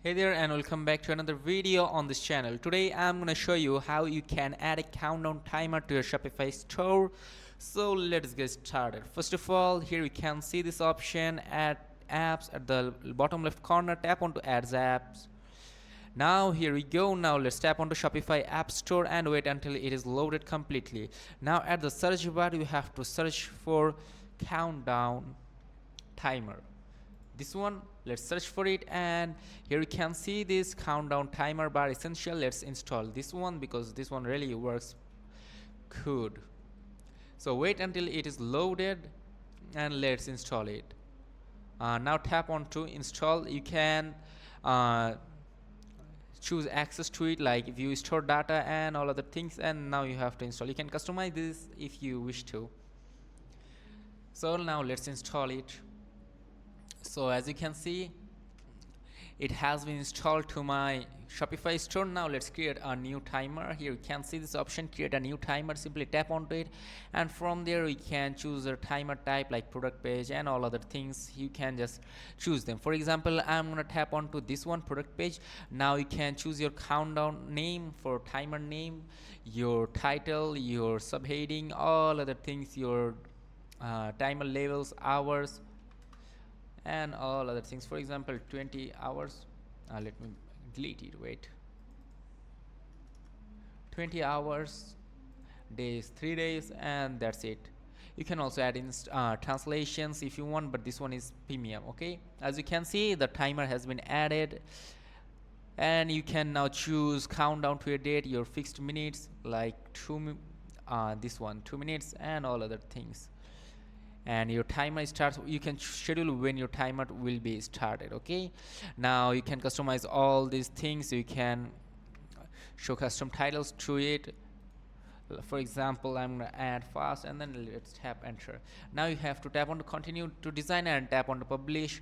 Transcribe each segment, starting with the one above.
Hey there and welcome back to another video on this channel. Today I'm gonna show you how you can add a countdown timer to your Shopify store. So let's get started. First of all, here you can see this option, add apps at the bottom left corner. Tap onto add apps. Now here we go. Now let's tap onto Shopify App Store and wait until it is loaded completely. Now at the search bar you have to search for countdown timer. This one, let's search for it, and here you can see this countdown timer bar essential. Let's install this one because this one really works good. So wait until it is loaded and let's install it. Now tap on to install. You can choose access to it, like if you store data and all other things, and now you have to install. You can customize this if you wish to. So now let's install it. So as you can see, it has been installed to my Shopify store. Now let's create a new timer. Here you can see this option, create a new timer. Simply tap onto it, and from there we can choose a timer type like product page and all other things. You can just choose them. For example, I'm gonna tap onto this one, product page. Now you can choose your countdown name for timer name, your title, your subheading, all other things, your timer levels, hours, and all other things. For example, 20 hours. Let me delete it. Wait. 20 hours, days, 3 days, and that's it. You can also add in translations if you want, but this one is premium. Okay, as you can see, the timer has been added, and you can now choose countdown to a date, your fixed minutes, like this one 2 minutes, and all other things. And your timer starts. You can schedule when your timer will be started. Okay, now you can customize all these things. You can show custom titles to it. For example, I'm gonna add fast, and then let's tap enter. Now you have to tap on to continue to design and tap on to publish,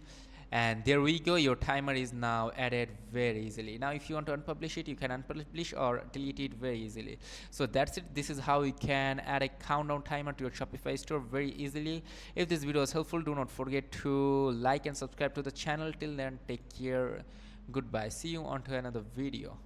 and there we go. Your timer is now added very easily. Now if you want to unpublish it, you can unpublish or delete it very easily. So that's it. This is how you can add a countdown timer to your Shopify store very easily. If this video was helpful, do not forget to like and subscribe to the channel. Till then, take care, goodbye, see you on to another video.